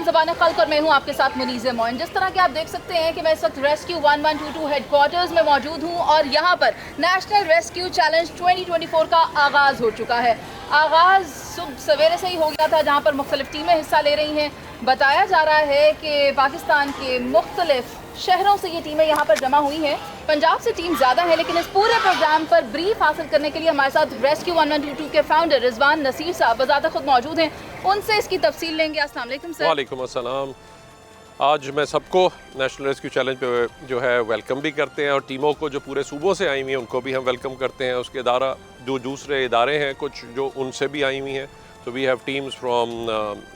नाम ज़बान खल्क और मैं हूँ आपके साथ मुनीज़ मोइन। जिस तरह के आप देख सकते हैं कि मैं इस वक्त रेस्क्यू 1122 हेडक्वार्टर्स में मौजूद हूँ और यहाँ पर नेशनल रेस्क्यू चैलेंज 2024 का आगाज़ हो चुका है। आगाज़ सुबह सवेरे से ही हो गया था, जहाँ पर मुख्तलिफ टीमें हिस्सा ले रही हैं। बताया जा रहा है कि पाकिस्तान के मुख्तलिफ शहरों से ये टीमें यहाँ पर जमा हुई हैं। पंजाब से टीम ज़्यादा है, लेकिन इस पूरे प्रोग्राम पर ब्रीफ हासिल करने के लिए हमारे साथ रेस्क्यू 1122 के फाउंडर रिजवान नसीर साहब बज़ात खुद मौजूद हैं। उनसे इसकी तफसील लेंगे। अस्सलाम वालेकुम सर। वालेकुम अस्सलाम। आज मैं सबको नेशनल रेस्क्यू चैलेंज पे जो है वेलकम भी करते हैं और टीमों को जो पूरे सूबों से आई हुई हैं उनको भी हम वेलकम करते हैं। उसके इदारा जो दूसरे इदारे हैं कुछ जो उनसे भी आई हुई हैं, तो we have teams from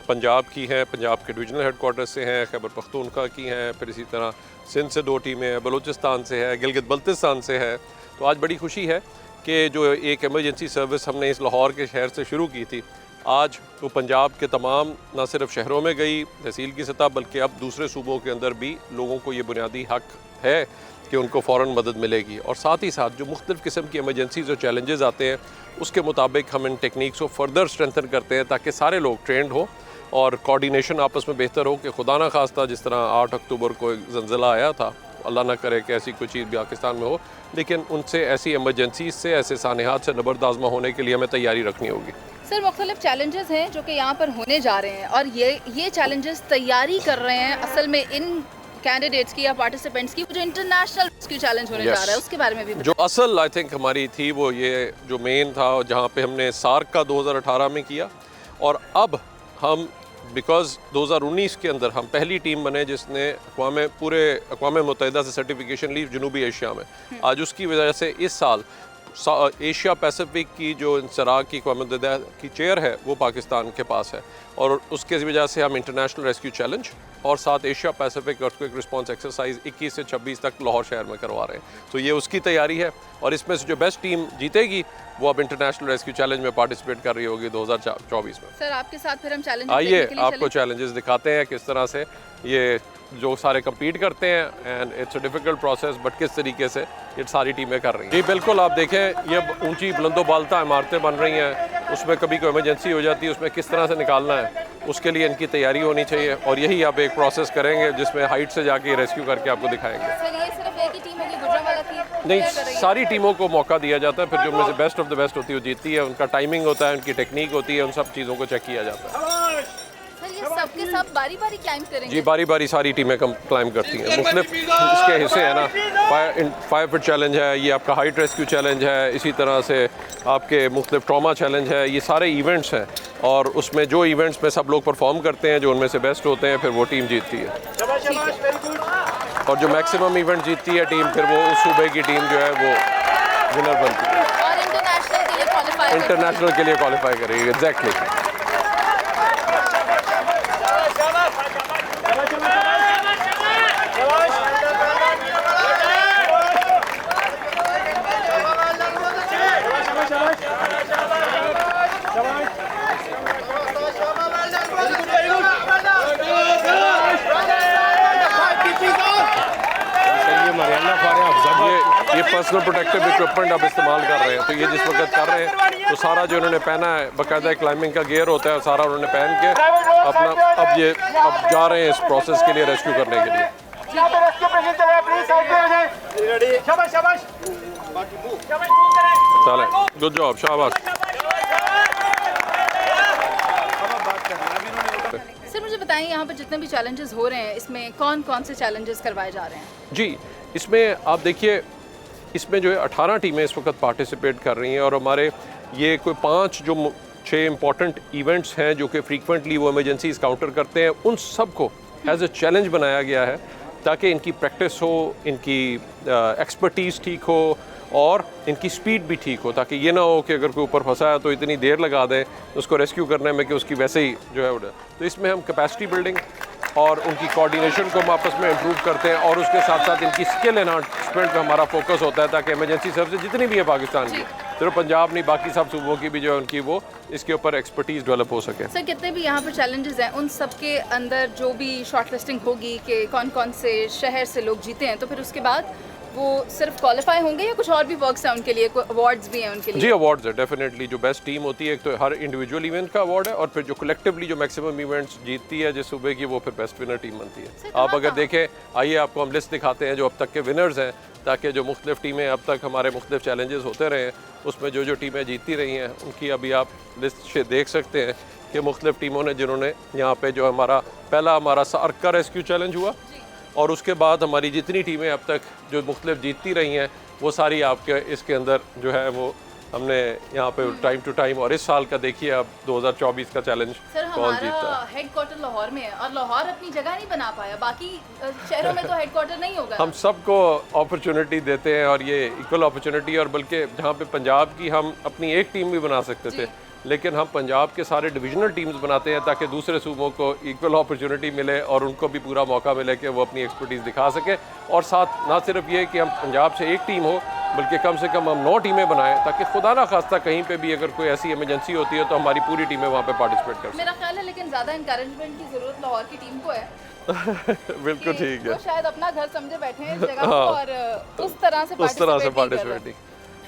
Punjab की हैं, पंजाब के डिविजनल हेडक्वार्टर से हैं, खैबर पख्तूनख्वा की हैं, फिर इसी तरह सिंध से 2 टीमें हैं, बलूचिस्तान से है, गिलगित बल्तिस्तान से है। तो आज बड़ी खुशी है कि जो एक एमरजेंसी सर्विस हमने इस लाहौर के शहर से शुरू की थी, आज तो पंजाब के तमाम न सिर्फ शहरों में गई तहसील की सतह, बल्कि अब दूसरे सूबों के अंदर भी लोगों को ये बुनियादी हक है कि उनको फ़ौरन मदद मिलेगी। और साथ ही साथ जो मुख्तलिफ़ किस्म की एमरजेंसीज और चैलेंजेस आते हैं उसके मुताबिक हम इन टेक्निक्स को फर्दर स्ट्रेंथन करते हैं ताकि सारे लोग ट्रेंड हो और कोऑर्डिनेशन आपस में बेहतर हो। कि खुदा ना खास्ता जिस तरह 8 अक्टूबर को एक ज़लज़ला आया था, अल्लाह ना करे कि ऐसी कोई चीज़ पाकिस्तान में हो, लेकिन उनसे ऐसी एमरजेंसी से ऐसे सानेहात से नबर्द आज़मा होने के लिए हमें तैयारी रखनी होगी। सर, मुख्तलिफ चैलेंजेस हैं जो कि यहाँ पर होने जा रहे हैं और ये चैलेंजेस तैयारी कर रहे हैं असल में इन कैंडिडेट्स की या पार्टिसिपेंट्स की जो इंटरनेशनल रेस्क्यू चैलेंज होने जा रहा है, उसके बारे में भी जो असल आई थिंक हमारी थी वो ये जो मेन था, जहाँ पे हमने सार्क का 2018 में किया और अब हम बिकॉज 2019 के अंदर हम पहली टीम बने जिसने पूरे अक़वाम मुत्तहिदा से सर्टिफिकेशन ली जनूबी एशिया में। आज उसकी वजह से इस साल एशिया पैसिफिक की जो इंसराग की अक़वाम मुत्तहिदा की चेयर है वो पाकिस्तान के पास है और उसके वजह से हम इंटरनेशनल रेस्क्यू चैलेंज और साथ Asia Pacific earthquake response exercise 21 से 26 तक लाहौर शहर में करवा रहे हैं। तो ये उसकी तैयारी है और इसमें से जो बेस्ट टीम जीतेगी वो अब इंटरनेशनल रेस्क्यू चैलेंज में पार्टिसिपेट कर रही होगी 2024 में। सर, आपके साथ फिर हम चैलेंज आइए आपको चैलेंजेस दिखाते हैं किस तरह से ये जो सारे compete करते हैं and it's a difficult process, but किस तरीके से ये सारी टीमें कर रही हैं। जी बिल्कुल, आप देखें ये ऊंची बुलंदोबालता इमारतें बन रही हैं, उसमें कभी कोई इमरजेंसी हो जाती है, उसमें किस तरह से निकालना है उसके लिए इनकी तैयारी होनी चाहिए और यही आप एक प्रोसेस करेंगे जिसमें हाइट से जाके रेस्क्यू करके आपको दिखाएंगे। सर, ये सिर्फ एक ही टीम होगी, गुजरांवाला की नहीं, सारी टीमों को मौका दिया जाता है, फिर जो उनमें से बेस्ट ऑफ द बेस्ट होती है वो जीतती है। उनका टाइमिंग होता है, उनकी टेक्निक होती है, उन सब चीज़ों को चेक किया जाता है। सबके सब बारी बारी क्लाइम करेंगे? जी बारी बारी सारी टीमें क्लाइम करती हैं। मुख्तलिफ इसके हिस्से हैं ना, फायर फिट चैलेंज है, ये आपका हाइट रेस्क्यू चैलेंज है, इसी तरह से आपके मुख्तलिफ ट्रॉमा चैलेंज है, ये सारे इवेंट्स हैं और उसमें जो इवेंट्स में सब लोग परफॉर्म करते हैं, जो उनमें से बेस्ट होते हैं, फिर वो टीम जीतती है और जो मैक्सिमम इवेंट जीतती है टीम, फिर वो उस सूबे की टीम जो है वो विनर बनती है और इंटरनेशनल के लिए क्वालिफाई करेगी। एग्जैक्टली। ये पर्सनल प्रोटेक्टिव इक्विपमेंट आप इस्तेमाल कर रहे हैं, तो ये जिस वक्त कर रहे हैं तो सारा जो उन्होंने पहना है बाकायदा क्लाइंबिंग का गियर होता है, सारा उन्होंने पहन के अपना अब जा रहे हैं इस प्रोसेस के लिए, रेस्क्यू करने के लिए। चलें, गुड जॉब, शाबाश। सर, मुझे बताएं यहाँ पर जितने भी चैलेंजेस हो रहे हैं इसमें कौन कौन से चैलेंजेस करवाए जा रहे हैं? जी, इसमें आप देखिए, इसमें जो है 18 टीमें इस वक्त पार्टिसिपेट कर रही हैं और हमारे ये कोई 6 इंपॉर्टेंट इवेंट्स हैं जो कि फ्रीक्वेंटली वो इमरजेंसीज काउंटर करते हैं। उन सब को एज ए चैलेंज बनाया गया है ताकि इनकी प्रैक्टिस हो, इनकी एक्सपर्टीज़ ठीक हो और इनकी स्पीड भी ठीक हो, ताकि ये ना हो कि अगर कोई ऊपर फंसा है तो इतनी देर लगा दें उसको रेस्क्यू करने में कि उसकी वैसे ही जो है। तो इसमें हम कैपेसिटी बिल्डिंग और उनकी कोऑर्डिनेशन को हम आपस में इम्प्रूव करते हैं और उसके साथ साथ इनकी स्किल एनहांसमेंट पे हमारा फोकस होता है ताकि इमरजेंसी सर्विस जितनी भी है पाकिस्तान की, सिर्फ पंजाब नहीं बाकी सब सूबों की भी जो है उनकी वो इसके ऊपर एक्सपर्टीज़ डेवलप हो सके। सर, कितने भी यहाँ पर चैलेंजेस हैं उन सब के अंदर जो भी शॉर्ट लिस्टिंग होगी कि कौन कौन से शहर से लोग जीते हैं, तो फिर उसके बाद वो सिर्फ क्वालिफाई होंगे या कुछ और भी वर्क्स हैं उनके लिए, कोई अवार्ड्स भी हैं उनके लिए? जी अवार्ड्स है डेफिनेटली। जो बेस्ट टीम होती है एक तो हर इंडिविजुअल इवेंट का अवार्ड है, और फिर जो कलेक्टिवली जो मैक्सिमम इवेंट्स जीतती है जिस सूबे की, वो फिर बेस्ट विनर टीम बनती है। आप अगर देखें, आइए आपको हम लिस्ट दिखाते हैं जो अब तक के विनर्स हैं, ताकि जो मुख्तलिफ टीमें अब तक हमारे मुख्तलिफ चैलेंजेस होते रहे हैं उसमें जो जो टीमें जीतती रही हैं उनकी अभी आप लिस्ट से देख सकते हैं कि मुख्तलिफ टीमों ने जिन्होंने यहाँ पे जो हमारा सार्क का रेस्क्यू चैलेंज हुआ, और उसके बाद हमारी जितनी टीमें अब तक जो मुख्तलिफ जीतती रही हैं वो सारी आपके इसके अंदर जो है वो हमने यहाँ पे टाइम टू टाइम, और इस साल का देखिए अब 2024 का चैलेंज कौन जीतता है। हेडक्वार्टर लाहौर में है और लाहौर अपनी जगह नहीं बना पाया, बाकी शहरों में तो हेडक्वार्टर नहीं होगा। हम सबको अपॉर्चुनिटी देते हैं और ये इक्वल अपॉर्चुनिटी, और बल्कि जहाँ पे पंजाब की हम अपनी एक टीम भी बना सकते थे, लेकिन हम पंजाब के सारे डिविजनल टीम्स बनाते हैं ताकि दूसरे सूबों को इक्वल अपॉर्चुनिटी मिले और उनको भी पूरा मौका मिले कि वो अपनी एक्सपर्टीज़ दिखा सके। और साथ ना सिर्फ ये कि हम पंजाब से एक टीम हो, बल्कि कम से कम हम 9 टीमें बनाएं ताकि खुदा ना खास्ता कहीं पे भी अगर कोई ऐसी इमरजेंसी होती है तो हमारी पूरी टीमें वहाँ पे पार्टिसिपेट कर सकें। मेरा ख्याल है लेकिन ज़्यादा इंकरेजमेंट की ज़रूरत लाहौर की टीम को है। बिल्कुल ठीक है, वो शायद अपना घर समझे बैठे हैं इस जगह को और उस तरह से पार्टिसिपेट।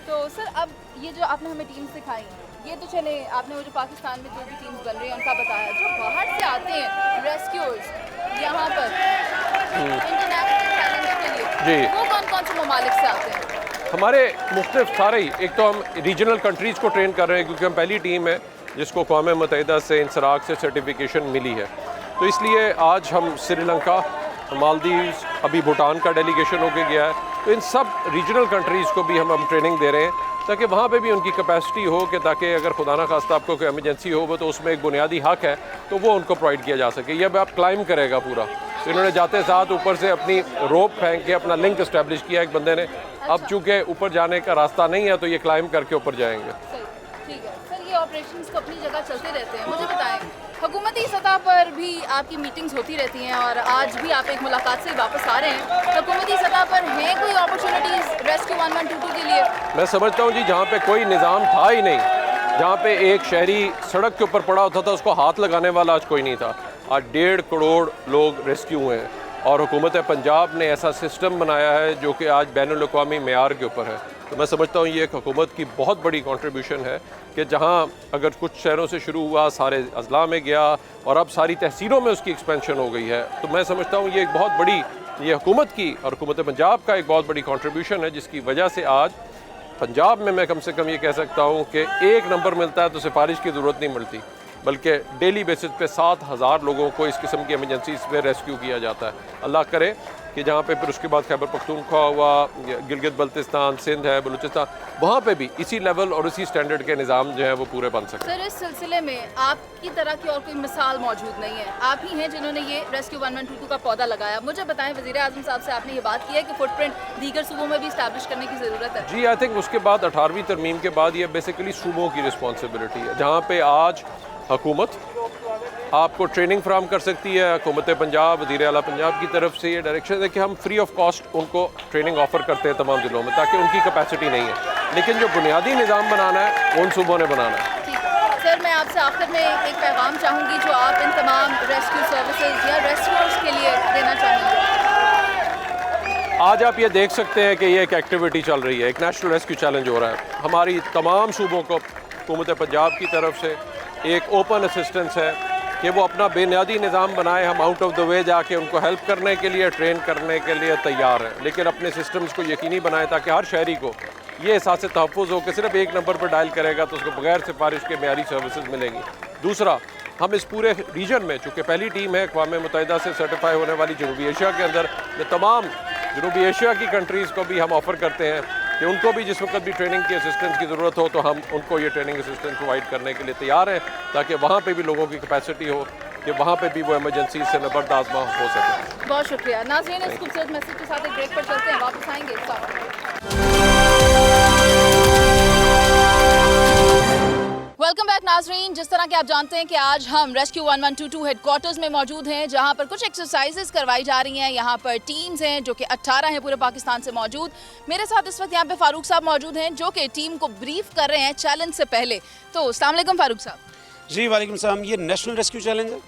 तो सर अब ये जो आपने हमें टीम्स दिखाई, ये तो चले आपने वो जो पाकिस्तान में जो भी टीम्स बन रही हैं उनका बताया, जो बाहर से आते हैं रेस्क्यूअर्स यहाँ पर इंटरनेशनल चैलेंज के लिए, वो कौन कौन से ममालिक से आते हैं? हमारे मुख्तलिफ सारे ही, एक तो हम रीजनल कंट्रीज़ को ट्रेन कर रहे हैं क्योंकि हम पहली टीम है जिसको क़ौम मुत्तहिदा से इंसराक से सर्टिफिकेशन मिली है, तो इसलिए आज हम श्रीलंका, मालदीव्स, अभी भूटान का डेलीगेशन होके गया है, तो इन सब रीजनल कंट्रीज़ को भी हम ट्रेनिंग दे रहे हैं ताकि वहाँ पे भी उनकी कैपेसिटी हो कि ताकि अगर खुदा ना खास्ता आपको कोई एमरजेंसी हो वो तो उसमें एक बुनियादी हक है तो वो उनको प्रोवाइड किया जा सके। ये आप क्लाइम करेगा पूरा, तो इन्होंने जाते साथ ऊपर से अपनी रोप फेंक के अपना लिंक इस्टेब्लिश किया एक बंदे ने। अब चूँकि ऊपर जाने का रास्ता नहीं है तो ये क्लाइम करके ऊपर जाएंगे। ठीक है सर, ये ऑपरेशंस तो अपनी जगह चलते रहते हैं। मुझे बताएं, हुकूमती सतह पर भी आपकी मीटिंग्स होती रहती हैं और आज भी आप एक मुलाकात से वापस आ रहे हैं, हुकूमती सतह पर हैं कोई अपॉर्चुनिटीज़ रेस्क्यू 1122 के लिए? मैं समझता हूँ जी, जहाँ पे कोई निज़ाम था ही नहीं, जहाँ पे एक शहरी सड़क के ऊपर पड़ा होता था उसको हाथ लगाने वाला आज कोई नहीं था, आज 1.5 करोड़ लोग रेस्क्यू हुए हैं और हुकूमत पंजाब ने ऐसा सिस्टम बनाया है जो कि आज बैनुल-अक़वामी मेयार के ऊपर है। तो मैं समझता हूँ ये एक हुकूमत की बहुत बड़ी कंट्रीब्यूशन है कि जहाँ अगर कुछ शहरों से शुरू हुआ, सारे अजला में गया और अब सारी तहसीलों में उसकी एक्सपेंशन हो गई है। तो मैं समझता हूँ ये एक बहुत बड़ी, ये हुकूमत की और हुकूमत पंजाब का एक बहुत बड़ी कंट्रीब्यूशन है जिसकी वजह से आज पंजाब में मैं कम से कम ये कह सकता हूँ कि 1 नंबर मिलता है तो सिफारिश की ज़रूरत नहीं मिलती, बल्कि डेली बेसिस पे 7,000 लोगों को इस किस्म की एमरजेंसीज में रेस्क्यू किया जाता है। अल्लाह करे कि जहाँ पे फिर उसके बाद खैबर पख्तूनख्वा हुआ, गिलगित बल्तिस्तान, सिंध है, बलूचिस्तान, वहाँ पे भी इसी लेवल और इसी स्टैंडर्ड के निज़ाम जो है वो पूरे बन सके। सर इस सिलसिले में आपकी तरह की और कोई मिसाल मौजूद नहीं है, आप ही हैं जिन्होंने ये रेस्क्यू 1122 का पौधा लगाया। मुझे बताएं, वज़ीर आज़म साहब से आपने ये बात की है कि फुटप्रिंट दीगर सूबों में भी इस्टेब्लिश करने की ज़रूरत है? जी आई थिंक उसके बाद 18वीं तरमीम के बाद ये बेसिकली सूबों की रिस्पॉन्सिबिलिटी है, जहाँ पे आज हुकूमत आपको ट्रेनिंग फ्राहम कर सकती है। हुकूमत पंजाब, वज़ीर आला पंजाब की तरफ से ये डायरेक्शन है कि हम फ्री ऑफ कॉस्ट उनको ट्रेनिंग ऑफ़र करते हैं तमाम ज़िलों में, ताकि उनकी कैपेसिटी नहीं है, लेकिन जो बुनियादी निज़ाम बनाना है उन सूबों ने बनाना है। ठीक है सर, मैं आपसे आखिर में एक पैगाम चाहूँगी जो आप इन तमाम रेस्क्यू सर्विसेज या रेस्क्यूअर्स के लिए देना चाहेंगे। आज आप ये देख सकते हैं कि ये एक एक्टिविटी चल रही है, एक नेशनल रेस्क्यू चैलेंज हो रहा है। हमारी तमाम सूबों को हुकूमत पंजाब की तरफ से एक ओपन असिस्टेंस है कि वो अपना बुनियादी निज़ाम बनाए। हम आउट ऑफ द वे जाके उनको हेल्प करने के लिए, ट्रेन करने के लिए तैयार हैं, लेकिन अपने सिस्टम्स को यकीनी बनाएं ताकि हर शहरी को ये एहसास तहफ़्फ़ुज़ हो कि सिर्फ 1 नंबर पर डायल करेगा तो उसको बगैर सिफारिश के मेयारी सर्विसेज मिलेंगी। दूसरा, हम इस पूरे रीजन में, चूँकि पहली टीम है क़ौम मुत्तहिदा से सर्टिफाई होने वाली जनूबी एशिया के अंदर, ये तमाम जनूबी एशिया की कंट्रीज़ को भी हम ऑफ़र करते हैं कि उनको भी जिस वक्त भी ट्रेनिंग की असिस्टेंस की ज़रूरत हो तो हम उनको ये ट्रेनिंग असिस्टेंस प्रोवाइड करने के लिए तैयार हैं, ताकि वहाँ पे भी लोगों की कैपेसिटी हो कि वहाँ पे भी वो इमरजेंसी से नबर्द आज़मा हो सके। बहुत शुक्रिया नाज़रीन, इस खूबसूरत मैसेज के साथ एक ब्रेक पर चलते हैं, वापस आएंगे। वेलकम बैक नाज़रीन। जिस तरह के आप जानते हैं कि आज हम रेस्क्यू 1122 हेडक्वार्टर्स में मौजूद हैं, जहां पर कुछ एक्सरसाइजेस करवाई जा रही हैं। यहां पर टीम्स हैं जो कि 18 हैं पूरे पाकिस्तान से मौजूद। मेरे साथ इस वक्त यहां पे फारूक साहब मौजूद हैं जो कि टीम को ब्रीफ कर रहे हैं चैलेंज से पहले। तो अस्सलाम वालेकुम फारूक साहब। जी वालेकुम सलाम। ये नेशनल रेस्क्यू चैलेंज है।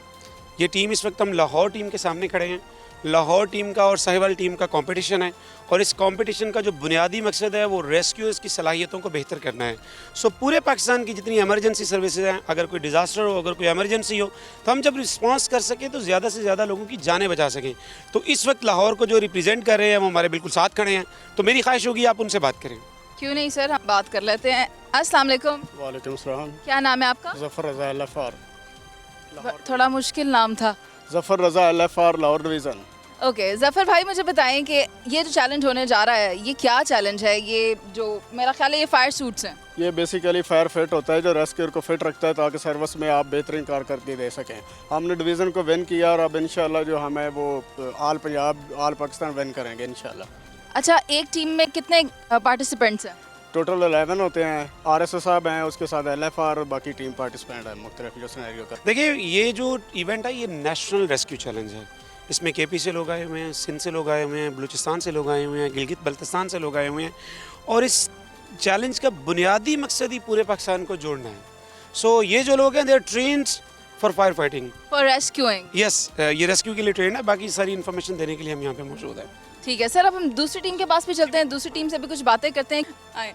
ये टीम इस वक्त हम लाहौर टीम के सामने खड़े हैं लाहौर टीम का और साहिवाल टीम का कंपटीशन है और इस कंपटीशन का जो बुनियादी मकसद है वो रेस्क्यूअर्स की सलाहियतों को बेहतर करना है। सो पूरे पाकिस्तान की जितनी एमरजेंसी सर्विसेज हैं, अगर कोई डिज़ास्टर हो, अगर कोई एमरजेंसी हो, तो हम जब रिस्पॉन्स कर सकें तो ज़्यादा से ज़्यादा लोगों की जानें बचा सकें। तो इस वक्त लाहौर को जो रिप्रेजेंट कर रहे हैं वो हमारे बिल्कुल साथ खड़े हैं, तो मेरी ख्वाहिश होगी आप उनसे बात करें। क्यों नहीं सर, हम बात कर लेते हैं। अस्सलाम वालेकुम। वालेकुम सलाम। क्या नाम है आपका? ज़फ़र रज़ा लफ़ार। थोड़ा मुश्किल नाम था। ज़फ़र रज़ा लफ़ार, लाहौर डिवीज़न। ओके ज़फ़र भाई, मुझे बताएं कि ये जो चैलेंज होने जा रहा है ये क्या चैलेंज है? ये जो मेरा ख्याल है ये फायर सूट्स हैं। ये बेसिकली फायर फिट होता है जो रेस्क्यूअर को फिट रखता है ताकि सर्विस में आप बेहतरीन कारकर्दगी दे सकें। हमने डिवीज़न को विन किया और अब इंशाल्लाह जो हमें वो आल पंजाब, आल पाकिस्तान विन करेंगे इंशाल्लाह। अच्छा, एक टीम में कितने पार्टिसिपेंट्स हैं? टोटल 11 होते हैं। RSO साहब हैं, उसके साथ LFR, बाकी टीम पार्टिसिपेंट है मुख्तलिफ जो सिनेरियो का। देखिए, ये जो इवेंट है ये नेशनल रेस्क्यू चैलेंज है। इसमें KP से लोग आए हुए हैं, सिंध से लोग आए हुए हैं, बलूचिस्तान से लोग आए हुए हैं, गिलगित बल्तिस्तान से लोग आए हुए हैं और इस चैलेंज का बुनियादी मकसद ही पूरे पाकिस्तान को जोड़ना है। सो ये जो लोग हैं they are trained for fire fighting, for rescuing. Yes, ये रेस्क्यू के लिए ट्रेंड है। बाकी सारी इन्फॉर्मेशन देने के लिए हम यहाँ पे मौजूद हैं। ठीक है सर, अब हम दूसरी टीम के पास भी चलते हैं, दूसरी टीम से भी कुछ बातें करते हैं। आए।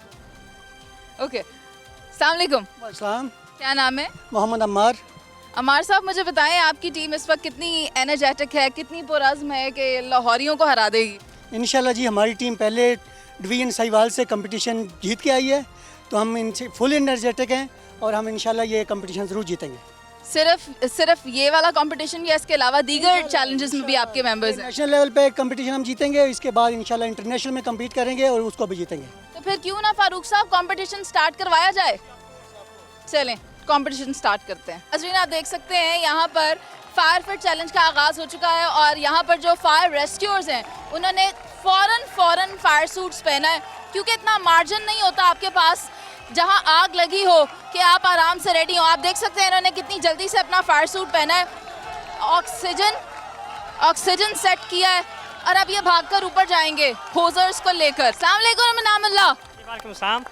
ओके, अस्सलाम वालेकुम। सलाम। क्या नाम है? मोहम्मद अम्मार। अमार साहब, मुझे बताएं आपकी टीम इस वक्त कितनी एनर्जेटिक है, कितनी पुरज़्म है कि लाहौरियों को हरा देगी? इंशाल्लाह जी, हमारी टीम पहले डिवीज़न साहिवाल से कंपटीशन जीत के आई है, तो हम इनसे फुल एनर्जेटिक हैं और हम इंशाल्लाह ये कंपटीशन ज़रूर जीतेंगे। सिर्फ ये वाला कंपटीशन या इसके अलावा दीगर चैलेंजेस में भी आपके मेंबर्स हैं? नेशनल लेवल पे कंपटीशन हम जीतेंगे, इसके बाद इंशाल्लाह इंटरनेशनल में कम्पीट करेंगे और उसको भी जीतेंगे। तो फिर क्यों ना फारूक साहब कंपटीशन स्टार्ट करवाया जाए? चलें कंपटीशन स्टार्ट करते हैं। अजरीन, आप देख सकते हैं यहाँ पर फायर फिट चैलेंज का आगाज़ हो चुका है और यहाँ पर जो फायर रेस्क्यूअर्स हैं उन्होंने फ़ौरन फायर सूट्स पहना है, क्योंकि इतना मार्जिन नहीं होता आपके पास जहाँ आग लगी हो कि आप आराम से रेडी हो। आप देख सकते हैं इन्होंने कितनी जल्दी से अपना फायर सूट पहना है, ऑक्सीजन सेट किया है और अब ये भागकर ऊपर जाएंगे होजर्स को लेकर। अस्सलाम वालेकुम नामुल्लाह। वालेकुम सलाम।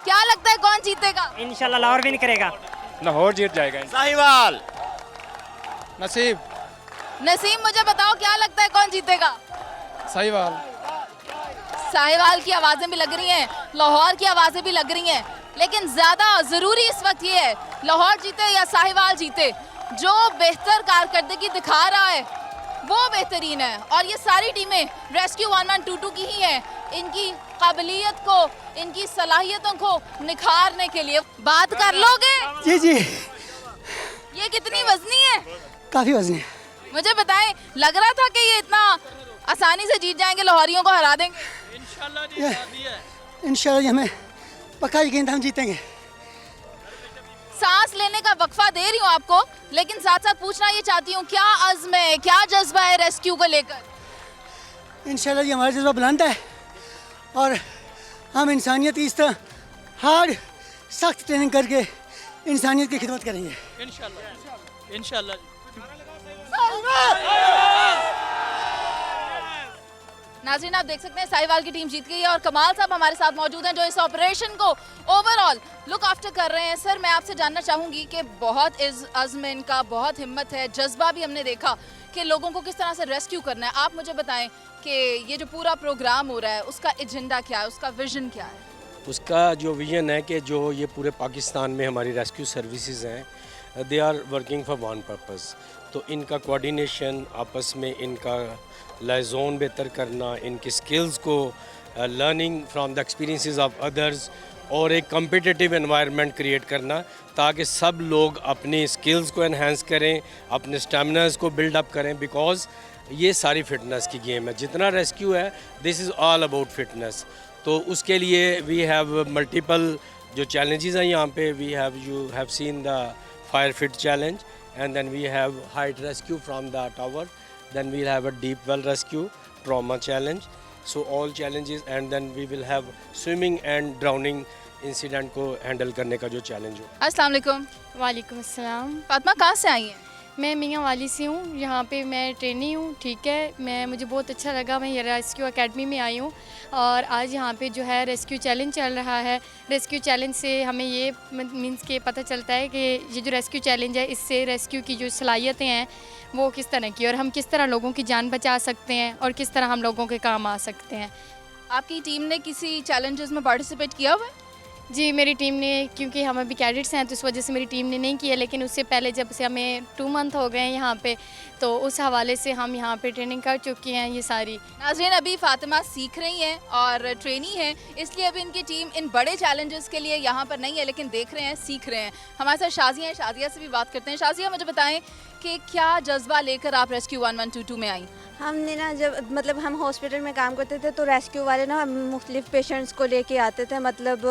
क्या लगता है कौन जीतेगा? इंशाल्लाह लाहौर विन करेगा। लाहौर जीत जाएगा। साहिवाल। नसीब। नसीम, मुझे बताओ क्या लगता है कौन जीतेगा? साहिवाल। साहिवाल की आवाज़ें भी लग रही हैं, लाहौर की आवाज़ें भी लग रही हैं, लेकिन ज़्यादा ज़रूरी इस वक्त ये है लाहौर जीते या साहिवाल जीते। जो बेहतर कारकर्दगी दिखा रहा है वो बेहतरीन है और ये सारी टीमें रेस्क्यू 1122 की ही हैं, इनकी काबिलियत को, इनकी सलाहियतों को निखारने के लिए। बात कर लोगे? जी जी, ये कितनी वजनी है? काफ़ी वजनी है। मुझे बताएं, लग रहा था कि ये इतना आसानी से जीत जाएंगे, लाहौरियों को हरा देंगे? इंशाल्लाह हमें पक्का यकीन था हम जीतेंगे। सांस लेने का वक्फा दे रही हूँ आपको, लेकिन साथ साथ पूछना ये चाहती हूँ, क्या अज़्म है, क्या जज्बा है रेस्क्यू को लेकर? इंशाल्लाह जी, हमारा जज्बा बुलंद है और हम इंसानियत की इस तरह हार्ड सख्त ट्रेनिंग करके इंसानियत की खिदमत करेंगे इंशाल्लाह। इंशाल्लाह। नाज़रीन, आप देख सकते हैं साहिवाल की टीम जीत गई है और कमाल साहब हमारे साथ मौजूद हैं जो इस ऑपरेशन को ओवरऑल लुक आफ्टर कर रहे हैं। सर, मैं आपसे जानना चाहूँगी कि बहुत अज़्म इनका, बहुत हिम्मत है, जज्बा भी हमने देखा कि लोगों को किस तरह से रेस्क्यू करना है। आप मुझे बताएं कि ये जो पूरा प्रोग्राम हो रहा है उसका एजेंडा क्या है, उसका विजन क्या है? उसका जो विजन है कि जो ये पूरे पाकिस्तान में हमारी रेस्क्यू सर्विसेज हैं, they are working for one purpose. तो इनका कोऑर्डिनेशन, आपस में इनका लाइजोन बेहतर करना, इनकी स्किल्स को learning from the experiences of others और एक कम्पिटिटिव एनवायरनमेंट क्रिएट करना ताकि सब लोग अपनी स्किल्स को एनहांस करें, अपने स्टेमिनास को बिल्ड अप करें, बिकॉज ये सारी फिटनेस की गेम है। जितना रेस्क्यू है, this is all about fitness. तो उसके लिए वी हैव मल्टीपल जो चैलेंजेस हैं यहाँ पे, we have, you have seen the fire fit challenge and then we have height rescue from the tower, then we'll have a deep well rescue, trauma challenge, so all challenges, and then we will have swimming and drowning incident को handle करने का जो challenge हो। अस्सलाम वालेकुम। वालेकुम अस्सलाम। फातिमा, कहाँ से आई हैं? मैं मियाँ वाली से हूँ, यहाँ पे मैं ट्रेनी हूँ। ठीक है, मुझे बहुत अच्छा लगा, मैं ये रेस्क्यू एकेडमी में आई हूँ और आज यहाँ पे जो है रेस्क्यू चैलेंज चल रहा है। रेस्क्यू चैलेंज से हमें ये मीन्स के पता चलता है कि ये जो रेस्क्यू चैलेंज है, इससे रेस्क्यू की जो सलाहियतें हैं वो किस तरह की, और हम किस तरह लोगों की जान बचा सकते हैं और किस तरह हम लोगों के काम आ सकते हैं। आपकी टीम ने किसी चैलेंजेस में पार्टिसिपेट किया हुआ है? जी, मेरी टीम ने, क्योंकि हम अभी कैडेट्स हैं तो इस वजह से मेरी टीम ने नहीं किया, लेकिन उससे पहले जब से हमें 2 मंथ हो गए हैं यहाँ पे, तो उस हवाले से हम यहाँ पे ट्रेनिंग कर चुके हैं ये सारी। नाज़रीन, अभी फातिमा सीख रही हैं और ट्रेनी हैं, इसलिए अभी इनकी टीम इन बड़े चैलेंजेस के लिए यहाँ पर नहीं है, लेकिन देख रहे हैं, सीख रहे हैं। हमारे साथ शाज़िया हैं, शाज़िया से भी बात करते हैं। शाज़िया, मुझे बताएं कि क्या जज्बा लेकर आप रेस्क्यू 1122 में आई? हमने ना जब मतलब हम हॉस्पिटल में काम करते थे तो रेस्क्यू वाले ना मुख्तलिफ पेशेंट्स को लेके आते थे, मतलब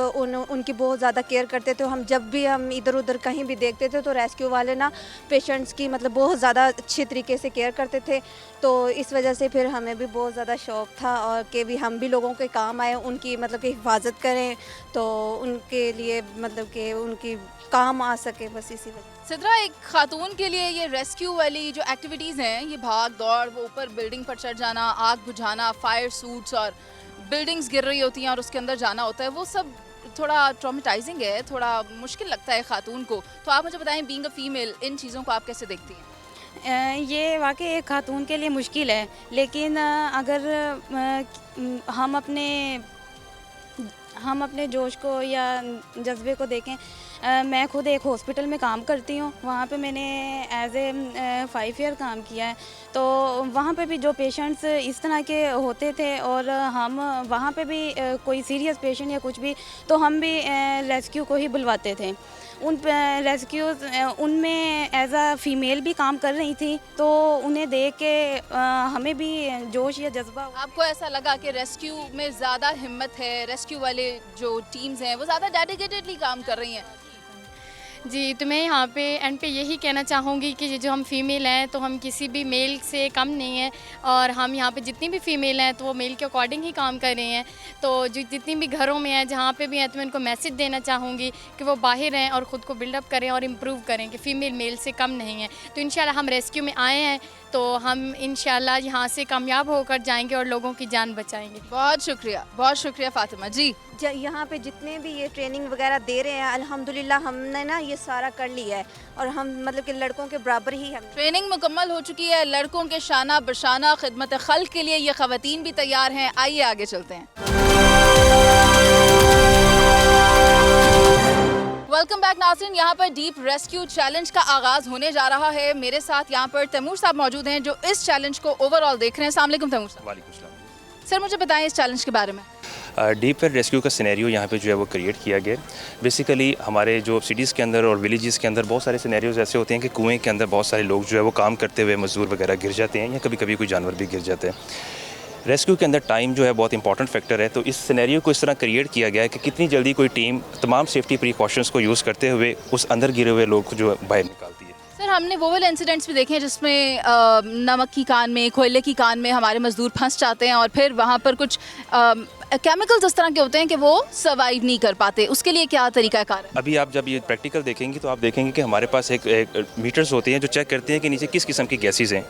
उनकी बहुत ज़्यादा केयर करते थे। हम जब भी हम इधर उधर कहीं भी देखते थे तो रेस्क्यू वाले ना पेशेंट्स की मतलब बहुत ज़्यादा अच्छी तरीके से केयर करते थे। तो इस वजह से फिर हमें भी बहुत ज़्यादा शौक़ था और कि भी हम भी लोगों के काम आए, उनकी मतलब कि हिफाजत करें, तो उनके लिए मतलब कि उनकी काम आ सके, बस इसी वजह। सिद्रा, एक खातून के लिए ये रेस्क्यू वाली जो एक्टिविटीज़ हैं, ये भाग दौड़, वो ऊपर बिल्डिंग पर चढ़ जाना, आग बुझाना, फायर सूट्स और बिल्डिंग्स गिर रही होती हैं और उसके अंदर जाना होता है, वो सब थोड़ा ट्रॉमेटाइजिंग है, थोड़ा मुश्किल लगता है खातून को। तो आप मुझे बताएं, बीइंग अ फीमेल, इन चीज़ों को आप कैसे देखती हैं? ये वाकई एक खातून के लिए मुश्किल है, लेकिन अगर हम अपने जोश को या जज्बे को देखें, मैं खुद एक हॉस्पिटल में काम करती हूँ, वहाँ पे मैंने एज ए 5 ईयर काम किया है। तो वहाँ पे भी जो पेशेंट्स इस तरह के होते थे और हम वहाँ पे भी कोई सीरियस पेशेंट या कुछ भी, तो हम भी रेस्क्यू को ही बुलवाते थे। उन रेस्क्यूज़ उनमें एज अ फ़ीमेल भी काम कर रही थी, तो उन्हें देख के हमें भी जोश या जज्बा। आपको ऐसा लगा कि रेस्क्यू में ज़्यादा हिम्मत है, रेस्क्यू वाले जो टीम्स हैं वो ज़्यादा डेडिकेटेडली काम कर रही हैं? जी, तो मैं यहाँ पे एंड पे यही कहना चाहूँगी कि जो हम फ़ीमेल हैं तो हम किसी भी मेल से कम नहीं हैं, और हम यहाँ पे जितनी भी फ़ीमेल हैं तो वो मेल के अकॉर्डिंग ही काम कर रहे हैं। तो जो जितनी भी घरों में हैं, जहाँ पे भी हैं, तो मैं उनको मैसेज देना चाहूँगी कि वो बाहर रहें और ख़ुद को बिल्डअप करें और इम्प्रूव करें कि फ़ीमेल मेल से कम नहीं है। तो इंशाल्लाह हम रेस्क्यू में आए हैं, तो हम इंशाल्लाह यहाँ से कामयाब होकर जाएंगे और लोगों की जान बचाएंगे। बहुत शुक्रिया फ़ातिमा जी। यहाँ पे जितने भी ये ट्रेनिंग वगैरह दे रहे हैं, अल्हम्दुलिल्लाह हमने ना ये सारा कर लिया है और हम मतलब कि लड़कों के बराबर ही हम। ट्रेनिंग मुकम्मल हो चुकी है, लड़कों के शाना बशाना खिदमत खल्क के लिए ये ख़वातीन भी तैयार हैं। आइए आगे चलते हैं। वेलकम बैक नाज़रीन, यहाँ पर डीप रेस्क्यू चैलेंज का आगाज़ होने जा रहा है। मेरे साथ यहाँ पर तैमूर साहब मौजूद हैं जो इस चैलेंज को ओवरऑल देख रहे हैं। अस्सलाम वालेकुम तैमूर साहब। वालेकुम सलाम। सर, मुझे बताएं इस चैलेंज के बारे में। डीप वेल रेस्क्यू का सिनेरियो यहाँ पे जो है वो क्रिएट किया गया। बेसिकली हमारे जो सिटीज़ के अंदर और विलेजेस के अंदर बहुत सारे सिनेरियोज ऐसे होते हैं कि कुएं के अंदर बहुत सारे लोग जो है वो काम करते हुए मजदूर वगैरह गिर जाते हैं, या कभी कभी कोई जानवर भी गिर जाते हैं। रेस्क्यू के अंदर टाइम जो है बहुत इंपॉर्टेंट फैक्टर है, तो इस सिनेरियो को इस तरह क्रिएट किया गया है कि कितनी जल्दी कोई टीम तमाम सेफ्टी प्रिकॉशंस को यूज़ करते हुए उस अंदर गिरे हुए लोग को जो बाहर निकालती है। सर, हमने वो वाले इंसिडेंट्स भी देखे हैं जिसमें नमक की कान में, कोयले की कान में हमारे मजदूर फंस जाते हैं और फिर वहाँ पर कुछ केमिकल्स इस तरह के होते हैं कि वो सर्वाइव नहीं कर पाते। उसके लिए क्या तरीक़ाकार है? अभी आप जब ये प्रैक्टिकल देखेंगे तो आप देखेंगे कि हमारे पास एक मीटर्स होते हैं जो चेक करते हैं कि नीचे किस किस्म की गैसेज हैं।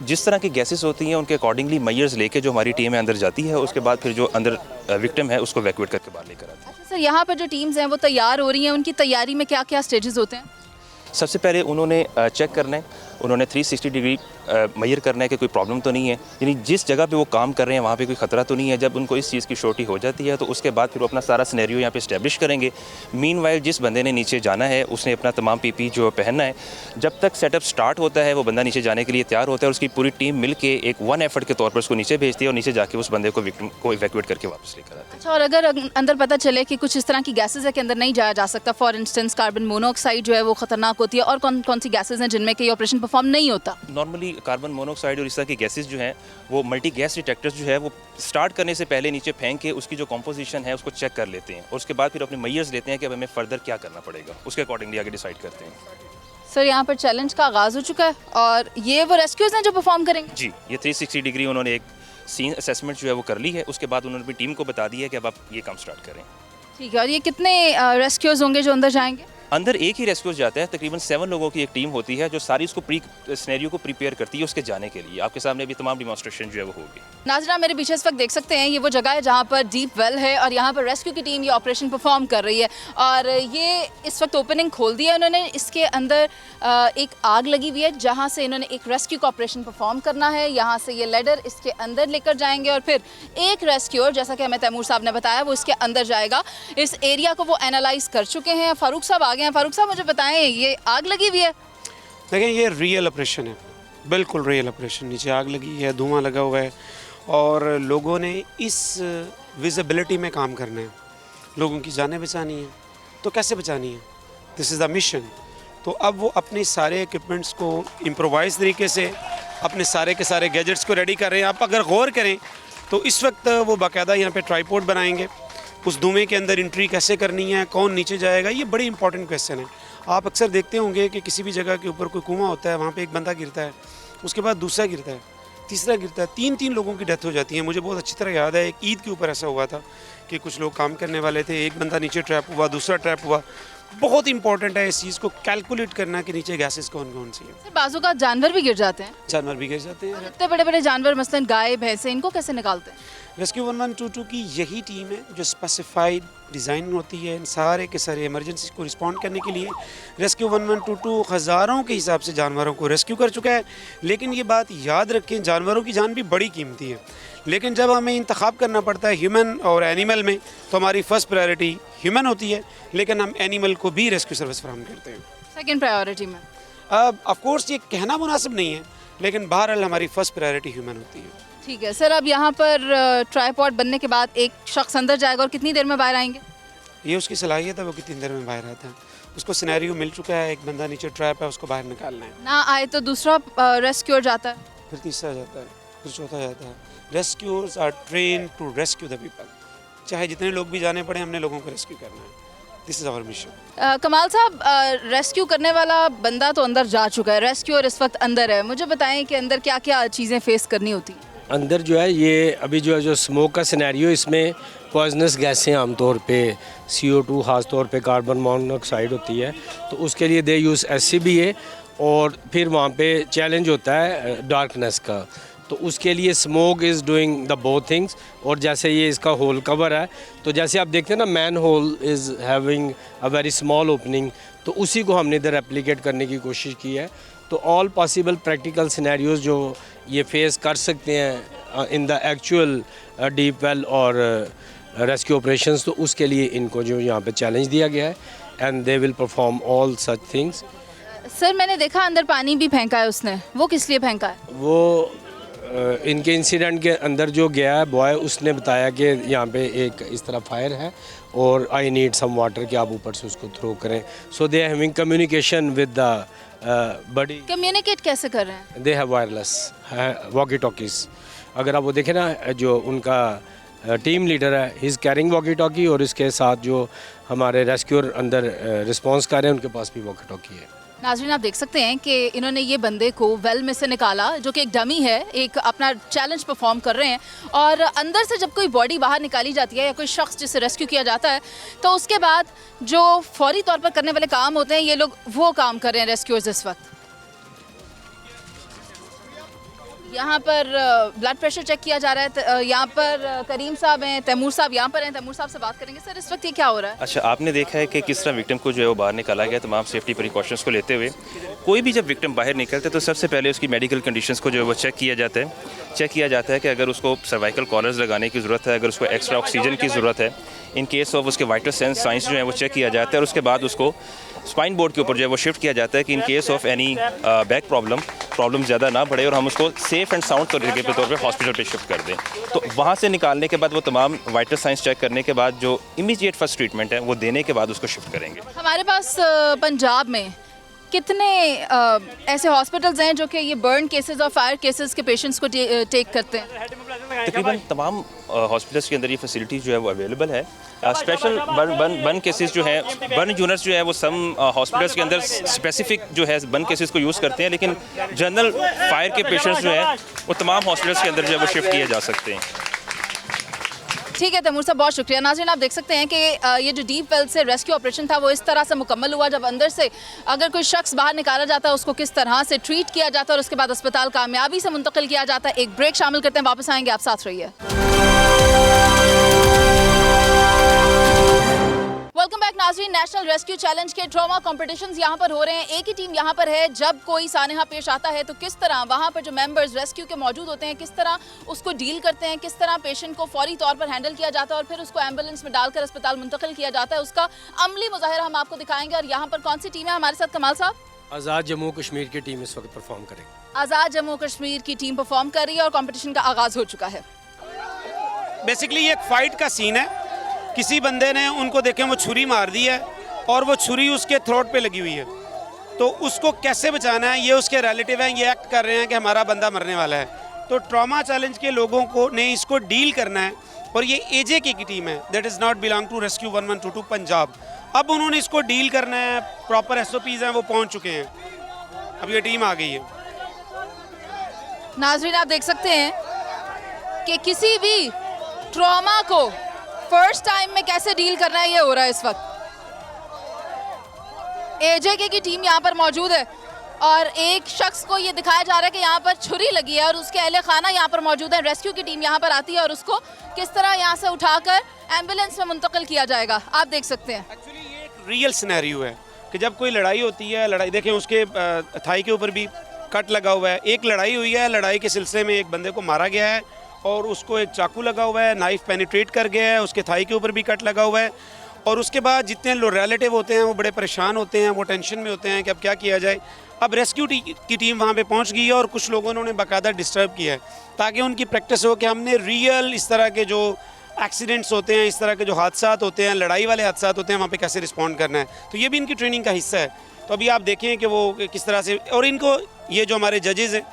जिस तरह की गैसेस होती हैं उनके अकॉर्डिंगली मेजर्स लेके जो हमारी टीम है अंदर जाती है, उसके बाद फिर जो अंदर विक्टिम है उसको वैक्यूएट करके बाहर लेकर आती है। अच्छा सर, यहाँ पर जो टीम्स हैं वो तैयार हो रही हैं, उनकी तैयारी में क्या क्या स्टेजेस होते हैं? सबसे पहले उन्होंने चेक करना है, उन्होंने 360 डिग्री मेजर करना है कि कोई प्रॉब्लम तो नहीं है, यानी जिस जगह पे वो काम कर रहे हैं वहाँ पे कोई ख़तरा तो नहीं है। जब उनको इस चीज़ की श्योरिटी हो जाती है तो उसके बाद फिर वो अपना सारा सिनेरियो यहाँ पे इस्टेब्लिश करेंगे। मीनवाइल जिस बंदे ने नीचे जाना है उसने अपना तमाम पीपी जो पहनना है। जब तक सेटअप स्टार्ट होता है वो बंदा नीचे जाने के लिए तैयार होता है और उसकी पूरी टीम मिल के एक वन एफर्ट के तौर पर उसको नीचे भेजती है और नीचे जाके उस बंदे को विक्टिम को इवैक्यूएट करके वापस लेकर आते हैं। अच्छा, और अगर अंदर पता चले कि कुछ इस तरह की गैसेज है कि अंदर नहीं जाया जा सकता, फॉर इंस्टेंस कार्बन मोनोऑक्साइड जो है वो ख़तरनाक होती है, और कौन कौन सी गैसेज हैं जिनमें कि ऑपरेशन परफॉर्म नहीं होता? नॉर्मली कार्बन मोनोऑक्साइड और इस तरह की गैसेस जो हैं वो मल्टी गैस डिटेक्टर्स जो है वो स्टार्ट करने से पहले नीचे फेंक के उसकी जो कंपोजिशन है उसको चेक कर लेते हैं और उसके बाद फिर अपने मेजर्स लेते हैं कि अब हमें फर्दर क्या करना पड़ेगा, उसके अकॉर्डिंगली आगे डिसाइड करते हैं। सर, यहाँ पर चैलेंज का आगाज़ हो चुका है और ये वो रेस्क्यूज़ हैं जो परफॉर्म करेंगे? जी, ये 360 डिग्री उन्होंने एक सीन असेसमेंट जो है वो कर ली है। उसके बाद उन्होंने अपनी टीम को बता दिया है कि अब आप ये काम स्टार्ट करें। ठीक है, और ये कितने रेस्क्यूज़ होंगे जो अंदर जाएंगे? अंदर एक ही रेस्क्यूअर जाता है, तकरीबन 7 लोगों की एक टीम होती है जो सारी उसको सिनेरियो को प्रिपेयर करती है उसके जाने के लिए। आपके सामने भी तमाम डिमॉन्स्ट्रेशन जो है वो होगी। नाज़रीन, मेरे पीछे इस वक्त देख सकते हैं ये वो जगह है जहाँ पर डीप वेल है और यहाँ पर रेस्क्यू की टीम ये ऑपरेशन परफॉर्म कर रही है और ये इस वक्त ओपनिंग खोल दी है उन्होंने। इसके अंदर एक आग लगी हुई है जहाँ से इन्होंने एक रेस्क्यू का ऑपरेशन परफॉर्म करना है। यहाँ से ये लेडर इसके अंदर लेकर जाएंगे और फिर एक रेस्क्यूअर, जैसा कि हमें तैमूर साहब ने बताया, वो इसके अंदर जाएगा। इस एरिया को वो एनालाइज कर चुके हैं। फारूक साहब आ गए हैं। फारूक साहब मुझे बताएं, ये आग लगी हुई है? देखें, ये रियल ऑपरेशन है, बिल्कुल रियल ऑपरेशन। नीचे आग लगी है, धुआं लगा हुआ है और लोगों ने इस विजिबिलिटी में काम करना है। लोगों की जानें बचानी है, तो कैसे बचानी है? This is the mission. तो अब वो अपने सारे इक्विपमेंट्स को इम्प्रोवाइज तरीके से अपने सारे के सारे गैजेट्स को रेडी कर रहे हैं। आप अगर गौर करें तो इस वक्त वो बाकायदा यहाँ पे ट्राइपॉड बनाएंगे। उस धुएं के अंदर एंट्री कैसे करनी है, कौन नीचे जाएगा, ये बड़ी इंपॉर्टेंट क्वेश्चन है। आप अक्सर देखते होंगे कि किसी भी जगह के ऊपर कोई कुआं होता है, वहाँ पे एक बंदा गिरता है, उसके बाद दूसरा गिरता है, तीसरा गिरता है, 3 लोगों की डेथ हो जाती है। मुझे बहुत अच्छी तरह याद है, एक ईद के ऊपर ऐसा हुआ था कि कुछ लोग काम करने वाले थे, एक बंदा नीचे ट्रैप हुआ, दूसरा ट्रैप हुआ। बहुत इंपॉर्टेंट है इस चीज़ को कैलकुलेट करना कि नीचे गैसेस कौन कौन सी है। बाजू का जानवर भी गिर जाते हैं। जानवर भी गिर जाते हैं। इतने बड़े बड़े जानवर, मसलन गाय भैंसे, इनको कैसे निकालते हैं? रेस्क्यू 1122 की यही टीम है जो स्पेसिफाइड डिज़ाइन होती है इन सारे के सारे इमरजेंसी को रिस्पॉन्ड करने के लिए। रेस्क्यू 1122 हज़ारों के हिसाब से जानवरों को रेस्क्यू कर चुका है। लेकिन ये बात याद रखें, जानवरों की जान भी बड़ी कीमती है, लेकिन जब हमें इंतखाब करना पड़ता है ह्यूमन और एनिमल में, तो हमारी फर्स्ट प्रायोरिटी ह्यूमन होती है, लेकिन हम एनिमल को भी रेस्क्यू सर्विस फराहम करते हैं सेकंड प्रायोरिटी में। ऑफ कोर्स ये कहना मुनासिब नहीं है, लेकिन बहरहाल हमारी फर्स्ट प्रायोरिटी ह्यूमन होती है। ठीक है सर, अब यहाँ पर ट्राइपॉड बनने के बाद एक शख्स अंदर जाएगा और कितनी देर में बाहर आएंगे? ये उसकी सलाहियत है, वो कितनी देर में बाहर आता है। उसको सिनेरियो मिल चुका है, एक बंदा नीचे ट्रैप है, उसको बाहर निकालना है। ना आए तो दूसरा रेस्क्यूअर जाता है, फिर तीसरा जाता है, फिर चौथा जाता है। Rescuers are train to rescue the people. चाहे जितने लोग भी जाने पड़े, हमने लोगों को रेस्क्यू करना है। This is our mission. Kamal साहब, रेस्क्यू करने वाला बंदा तो अंदर जा चुका है, रेस्क्यूअर इस वक्त अंदर है। मुझे बताएं कि अंदर क्या क्या चीज़ें फेस करनी होती हैं? अंदर जो है ये अभी जो है जो स्मोक का सिनेरियो, इसमें पॉइजनस गैसें आमतौर पे CO2 ख़ास तौर पे कार्बन मोनोऑक्साइड होती है, तो उसके लिए दे यूज़ SCBA। और फिर वहाँ पे चैलेंज होता है डार्कनेस का, तो उसके लिए smoke is doing the both things. और जैसे ये इसका होल कवर है, तो जैसे आप देखते हैं ना, manhole is having a very small opening, तो उसी को हमने इधर रेप्लिकेट करने की कोशिश की है। तो ऑल पॉसिबल प्रैक्टिकल सिनेरियोज जो ये फेस कर सकते हैं in the actual deep well और रेस्क्यू ऑपरेशंस, तो उसके लिए इनको जो यहाँ पे चैलेंज दिया गया है, and they will perform all such things. Sir, मैंने देखा अंदर पानी भी फेंका है उसने, वो किस लिए फेंका है? वो इनके इंसिडेंट के अंदर जो गया है बॉय, उसने बताया कि यहाँ पे एक इस तरह फायर है और आई नीड सम वाटर, कि आप ऊपर से उसको थ्रो करें। So they are having communication with the buddy. Communicate कैसे कर रहे हैं? They have wireless walkie talkies. अगर आप वो देखें ना, जो उनका टीम लीडर है, he is carrying walkie talkie, और इसके साथ जो हमारे रेस्क्यूअर अंदर रिस्पॉन्स कर रहे हैं, उनके पास भी वॉकी टॉकी है। नाज़रीन, आप देख सकते हैं कि इन्होंने ये बंदे को वेल में से निकाला, जो कि एक डमी है, एक अपना चैलेंज परफॉर्म कर रहे हैं। और अंदर से जब कोई बॉडी बाहर निकाली जाती है या कोई शख्स जिसे रेस्क्यू किया जाता है, तो उसके बाद जो फौरी तौर पर करने वाले काम होते हैं, ये लोग वो काम कर रहे हैं रेस्क्यूअर्स इस वक्त। यहाँ पर ब्लड प्रेशर चेक किया जा रहा है। यहाँ पर करीम साहब हैं, तैमूर साहब यहाँ पर हैं। तैमूर साहब से बात करेंगे। सर, इस वक्त ये क्या हो रहा है? अच्छा, आपने देखा है कि किस तरह विक्टिम को जो है वो बाहर निकाला गया तमाम सेफ्टी प्रिकॉशंस को लेते हुए। कोई भी जब विक्टिम बाहर निकलते तो सबसे पहले उसकी मेडिकल कंडीशंस को जो है वो चेक किया जाता है कि अगर उसको सर्वाइकल कॉलर्स लगाने की ज़रूरत है, अगर उसको एक्स्ट्रा ऑक्सीजन की ज़रूरत है, इन केस ऑफ उसके वाइटल साइंस जो है वो चेक किया जाता है। और उसके बाद उसको स्पाइन बोर्ड के ऊपर जो है वो शिफ्ट किया जाता है कि in case of any back problem ज़्यादा ना बढ़े और हम उसको सेफ़ एंड साउंड तरीके के तौर पे हॉस्पिटल पे शिफ्ट कर दें। तो वहाँ से निकालने के बाद वो तमाम वाइटल साइंस चेक करने के बाद जो इमीडिएट फर्स्ट ट्रीटमेंट है वो देने के बाद उसको शिफ्ट करेंगे। हमारे पास पंजाब में कितने ऐसे हॉस्पिटल्स हैं जो कि ये बर्न केसेस और फायर केसेस के पेशेंट्स को टेक करते हैं? तकरीबन तमाम हॉस्पिटल्स के अंदर ये फैसिलिटी जो है वो अवेलेबल है। स्पेशल बर्न केसेस जो है, बर्न यूनिट्स जो है वो सम हॉस्पिटल्स के अंदर स्पेसिफिक जो है बर्न केसेस को यूज़ करते हैं, लेकिन जनरल फायर के पेशेंट्स जो है वो तमाम हॉस्पिटल्स के अंदर जो है वो शिफ्ट किए जा सकते हैं। ठीक है तैमूर साहब, बहुत शुक्रिया। नाज़रीन, आप देख सकते हैं कि ये जो डीप वेल से रेस्क्यू ऑपरेशन था वो इस तरह से मुकम्मल हुआ जब अंदर से अगर कोई शख्स बाहर निकाला जाता है उसको किस तरह से ट्रीट किया जाता है और उसके बाद अस्पताल कामयाबी से मुंतकिल किया जाता है। एक ब्रेक शामिल करते हैं, वापस आएंगे, आप साथ रहिए। वेलकम बैक नाज़रीन। नेशनल रेस्क्यू चैलेंज के ट्रॉमा कॉम्पिटिशन्स यहाँ पर हो रहे हैं। एक ही टीम यहाँ पर है। जब कोई सानहा पेश आता है तो किस तरह वहाँ पर जो मेंबर्स रेस्क्यू के मौजूद होते हैं किस तरह उसको डील करते हैं, किस तरह पेशेंट को फौरी तौर पर हैंडल किया जाता है और फिर उसको एम्बुलेंस में डालकर अस्पताल मुंतकिल किया जाता है, उसका अमली मुजाहिरा हम आपको दिखाएंगे। और यहाँ पर कौन सी टीम है हमारे साथ? कमाल साहब, आज़ाद जम्मू कश्मीर की टीम इस वक्त परफॉर्म करेगी। आज़ाद जम्मू कश्मीर की टीम परफॉर्म कर रही है और कॉम्पिटिशन का आगाज़ हो चुका है। बेसिकली ये एक फाइट का सीन है। किसी बंदे ने उनको देखें वो छुरी मार दी है और वो छुरी उसके थ्रोट पे लगी हुई है, तो उसको कैसे बचाना है, ये उसके रिलेटिव हैं, ये एक्ट कर रहे हैं कि हमारा बंदा मरने वाला है। तो ट्रॉमा चैलेंज के लोगों को ने इसको डील करना है और ये AJK की टीम है, that is not belong to rescue 1122 Punjab. अब उन्होंने इसको डील करना है, प्रॉपर SOPs हैं, वो पहुँच चुके हैं, अब ये टीम आ गई है। नाज़रीन, आप देख सकते हैं कि किसी भी ट्रॉमा को फर्स्ट टाइम में कैसे डील करना है ये हो रहा है इस वक्त। AJK की टीम यहाँ पर मौजूद है और एक शख्स को ये दिखाया जा रहा है कि यहाँ पर छुरी लगी है और उसके अहले खाना यहाँ पर मौजूद है। रेस्क्यू की टीम यहाँ पर आती है और उसको किस तरह यहाँ से उठाकर एम्बुलेंस में मुंतकिल किया जाएगा, आप देख सकते हैं। एक्चुअली ये एक रियल सिनेरियो है कि जब कोई लड़ाई होती है, लड़ाई देखें उसके थाई के ऊपर भी कट लगा हुआ है। एक लड़ाई हुई है, लड़ाई के सिलसिले में एक बंदे को मारा गया है और उसको एक चाकू लगा हुआ है, नाइफ पेनिट्रेट कर गया है, उसके थाई के ऊपर भी कट लगा हुआ है। और उसके बाद जितने लोग रिलेटिव होते हैं वो बड़े परेशान होते हैं, वो टेंशन में होते हैं कि अब क्या किया जाए। अब रेस्क्यू की टीम वहाँ पे पहुँच गई है और कुछ लोगों ने उन्हें बाकायदा डिस्टर्ब किया है ताकि उनकी प्रैक्टिस हो कि हमने रियल इस तरह के जो एक्सीडेंट्स होते हैं, इस तरह के जो हादसात होते हैं, लड़ाई वाले हादसात होते हैं, वहाँ पे कैसे रिस्पॉन्ड करना है। तो ये भी इनकी ट्रेनिंग का हिस्सा है। तो अभी आप देखें कि वो किस तरह से, और इनको ये जो हमारे जजेज़ हैं,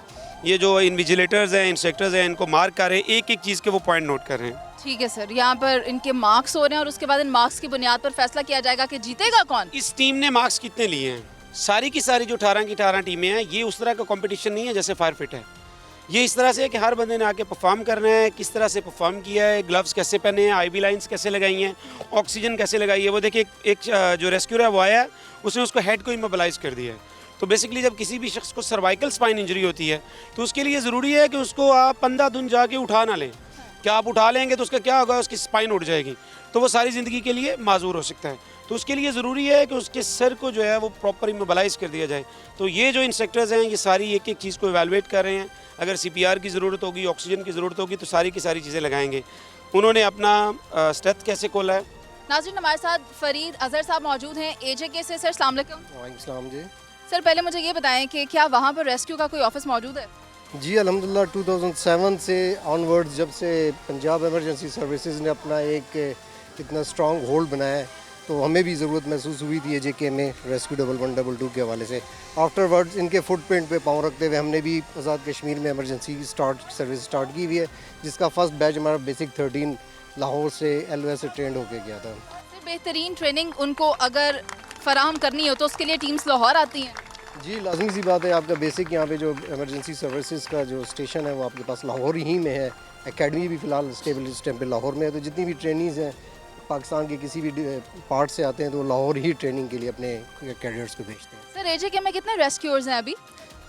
ये जो इन्विजिलेटर्स हैं, इंस्पेक्टर्स हैं, इनको मार्क कर रहे हैं, एक एक चीज़ के वो पॉइंट नोट कर रहे हैं। ठीक है सर, यहाँ पर इनके मार्क्स हो रहे हैं और उसके बाद इन मार्क्स की बुनियाद पर फैसला किया जाएगा कि जीतेगा कौन। इस टीम ने मार्क्स कितने लिए हैं? सारी की सारी जो 18 की 18 टीमें हैं, ये उस तरह का कंपटीशन नहीं है जैसे फायर फिट है। ये इस तरह से है कि हर बंदे ने आके परफॉर्म करना है, किस तरह से परफॉर्म किया है, ग्लव्स कैसे पहने हैं, IB लाइंस कैसे लगाई हैं, ऑक्सीजन कैसे लगाई है। वो देखिए एक जो रेस्क्यूर है वो आया, उसने उसको हेड को इमोबिलाइज कर दिया है। तो बेसिकली जब किसी भी शख्स को सर्वाइकल स्पाइन इंजरी होती है तो उसके लिए ज़रूरी है कि उसको आप 15 दिन जाके उठा ना लें। क्या आप उठा लेंगे तो उसका क्या होगा, उसकी स्पाइन उठ जाएगी, तो वो सारी ज़िंदगी के लिए माजूर हो सकता है। तो उसके लिए ज़रूरी है कि उसके सर को जो है वो प्रॉपर इमोबिलाइज कर दिया जाए। तो ये जो इंस्ट्रक्टर्स हैं ये सारी एक एक चीज़ को इवेलुएट कर रहे हैं। अगर CPR की ज़रूरत होगी, ऑक्सीजन की ज़रूरत होगी, तो सारी की सारी चीज़ें लगाएंगे। उन्होंने अपना स्टेथ कैसे खोला है। नाज़रीन, हमारे साथ फरीद अजहर साहब मौजूद हैं AJK से। सर अस्सलाम वालेकुम। वालेकुम जी। सर पहले मुझे ये बताएं कि क्या वहाँ पर रेस्क्यू का कोई ऑफिस मौजूद है? जी अल्हम्दुलिल्लाह 2007 से ऑनवर्ड्स जब से पंजाब इमरजेंसी सर्विसेज ने अपना एक इतना स्ट्रॉन्ग होल्ड बनाया है तो हमें भी ज़रूरत महसूस हुई थी AJK में रेस्क्यू 1122 के हवाले से। आफ्टरवर्ड्स इनके फुटप्रिंट पे पाँव रखते हुए हमने भी आज़ाद कश्मीर में इमरजेंसी सर्विस स्टार्ट की हुई है, जिसका फर्स्ट बैच हमारा बेसिक 13 लाहौर से LOS से ट्रेंड होकर गया था। बेहतरीन ट्रेनिंग उनको अगर फराहम करनी हो तो उसके लिए टीम्स लाहौर आती हैं? जी लाजमी सी बात है। आपका बेसिक यहाँ पे जो इमरजेंसी सर्विसेज का जो स्टेशन है वो आपके पास लाहौर ही में है। एकेडमी भी फ़िलहाल स्टेबल इस टाइम पे लाहौर में है। तो जितनी भी ट्रेनिंग्स हैं पाकिस्तान के किसी भी पार्ट से आते हैं तो लाहौर ही ट्रेनिंग के लिए अपने कैडेट्स को भेजते हैं। सर AJK में कितने रेस्क्यूअर्स हैं अभी?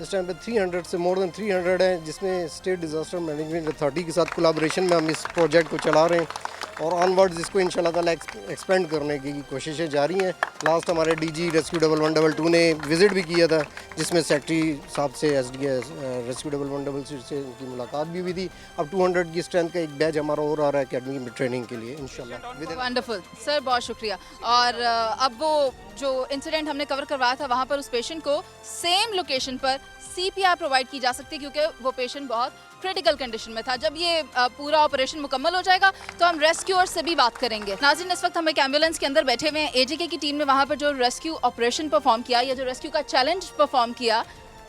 इस टाइम पे 300 से मोर देन 300 हैं, जिसमें स्टेट डिज़ास्टर मैनेजमेंट अथॉरिटी के साथ कोलैबोरेशन में हम इस प्रोजेक्ट को चला रहे हैं और ऑनवर्ड्स इसको इंशाल्लाह ताला एक्सपेंड करने की कोशिशें जारी हैं। लास्ट हमारे DG रेस्क्यू 1122 ने विज़िट भी किया था, जिसमें सेक्रेटरी साहब से SDS रेस्क्यू 1122 से उनकी मुलाकात भी हुई थी। अब 200 की स्ट्रेंथ का एक बैच हमारा और आ रहा है अकेडमी में ट्रेनिंग के लिए इंशाल्लाह। वंडरफुल सर, बहुत शुक्रिया। और अब वो जो इंसिडेंट हमने कवर करवाया था वहाँ पर उस पेशेंट को सेम लोकेशन पर CPR प्रोवाइड की जा सकती है क्योंकि वो पेशेंट बहुत क्रिटिकल कंडीशन में था। जब ये पूरा ऑपरेशन मुकम्मल हो जाएगा तो हम रेस्क्यूअर से भी बात करेंगे। नाज़रीन, इस वक्त हम एक एम्बुलेंस के अंदर बैठे हुए हैं। AJK की टीम ने वहाँ पर जो रेस्क्यू ऑपरेशन परफॉर्म किया या जो रेस्क्यू का चैलेंज परफॉर्म किया,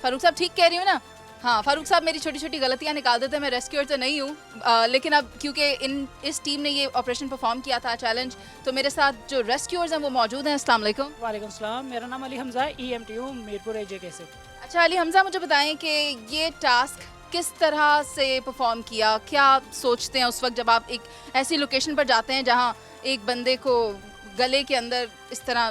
फारूक साहब ठीक कह रही हूँ ना? हाँ, फारूक साहब मेरी छोटी छोटी गलतियाँ निकाल देते हैं। मैं रेस्क्यूअर तो नहीं हूँ, लेकिन अब क्योंकि इस टीम ने ये ऑपरेशन परफॉर्म किया था चैलेंज, तो मेरे साथ जो रेस्क्यूअर्स हैं वो मौजूद हैं। अस्सलाम वालेकुम। वालेकुम सलाम। मेरा नाम अली हमज़ा EMT हूँ मीरपुर AJK से। अच्छा अली हमज़ा, मुझे बताएं कि ये टास्क किस तरह से परफॉर्म किया, क्या सोचते हैं उस वक्त जब आप एक ऐसी लोकेशन पर जाते हैं जहां एक बंदे को गले के अंदर इस तरह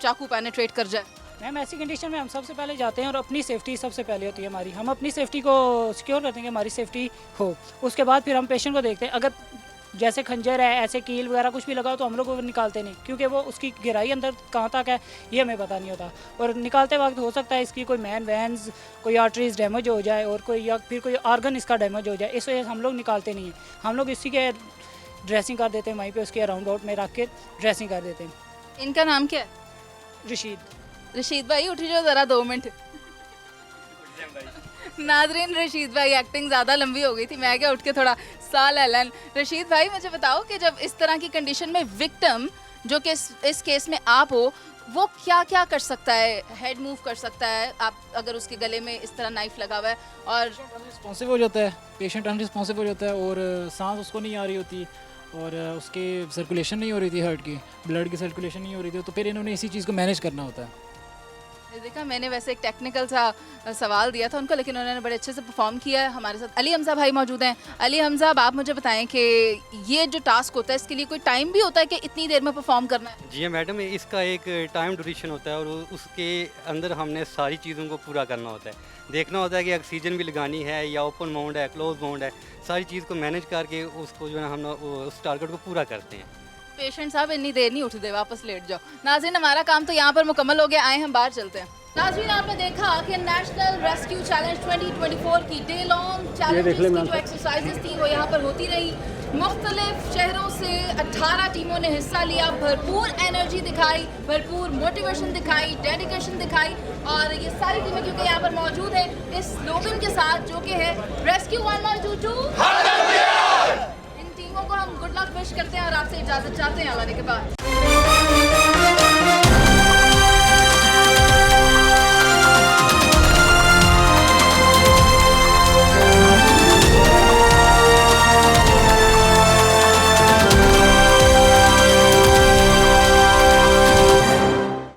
चाकू पेनिट्रेट कर जाए? मैम ऐसी कंडीशन में हम सबसे पहले जाते हैं और अपनी सेफ्टी सबसे पहले होती है हमारी। हम अपनी सेफ्टी को सिक्योर करते हैं कि हमारी सेफ्टी हो। उसके बाद फिर हम पेशेंट को देखते हैं। अगर जैसे खंजर है, ऐसे कील वगैरह कुछ भी लगा हो तो हम लोग वो निकालते नहीं, क्योंकि वो उसकी गहराई अंदर कहाँ तक है ये हमें पता नहीं होता। और निकालते वक्त हो सकता है इसकी कोई मैन वैन्स, कोई आर्टरीज डैमेज हो जाए और कोई या फिर कोई ऑर्गन इसका डैमेज हो जाए, इस वजह से हम लोग निकालते नहीं हैं। हम लोग इसी के ड्रेसिंग कर देते हैं, वहीं पे उसके अराउंड आउट में रख के ड्रेसिंग कर देते हैं। इनका नाम क्या है? रशीद भाई उठ जाओ ज़रा 2 मिनट। नाजरीन, रशीद भाई एक्टिंग ज़्यादा लंबी हो गई थी, मैं क्या उठ के थोड़ा साल एलन। रशीद भाई मुझे बताओ कि जब इस तरह की कंडीशन में विक्टिम जो कि इस केस में आप हो, वो क्या क्या कर सकता है? हेड मूव कर सकता है आप अगर उसके गले में इस तरह नाइफ लगा हुआ है, और अनरिस्पॉन्सिव हो जाता है, पेशेंट अनरिस्पॉन्सिव हो जाता है और सांस उसको नहीं आ रही होती और उसकी सर्कुलेशन नहीं हो रही थी, हार्ट की ब्लड की सर्कुलेशन नहीं हो रही थी, तो फिर इन्होंने इसी चीज़ को मैनेज करना होता है। देखा, मैंने वैसे एक टेक्निकल सा सवाल दिया था उनको, लेकिन उन्होंने बड़े अच्छे से परफॉर्म किया है। हमारे साथ अली हमजा भाई मौजूद हैं। अली हमजा, अब आप मुझे बताएं कि ये जो टास्क होता है इसके लिए कोई टाइम भी होता है कि इतनी देर में परफॉर्म करना है? जी मैडम, इसका एक टाइम ड्यूरेशन होता है और उसके अंदर हमने सारी चीज़ों को पूरा करना होता है। देखना होता है कि ऑक्सीजन भी लगानी है या ओपन माउंट है, क्लोज माउंट है, सारी चीज़ को मैनेज करके उसको जो है हम उस टारगेट को पूरा करते हैं। पेशेंट साहब इतनी देर नहीं उठते, वापस लेट जाओ। नाज़रीन, हमारा काम तो यहाँ पर मुकम्मल हो गया, आए हम बाहर चलते हैं। नाज़रीन, आपने देखा कि नेशनल रेस्क्यू चैलेंज 2024 की डे लॉन्ग चैलेंज की जो एक्सरसाइजेस थी वो यहाँ पर होती रही। मुख्तलिफ शहरों से 18 टीमों ने हिस्सा लिया, भरपूर एनर्जी दिखाई, भरपूर मोटिवेशन दिखाई, डेडिकेशन दिखाई, और ये सारी टीमें क्योंकि यहाँ पर मौजूद है इस स्लोगन के साथ जो कि है रेस्क्यू 1122। इन टीमों को हम गुड लक विश करते हैं और आपसे इजाज़त चाहते हैं। आने के बाद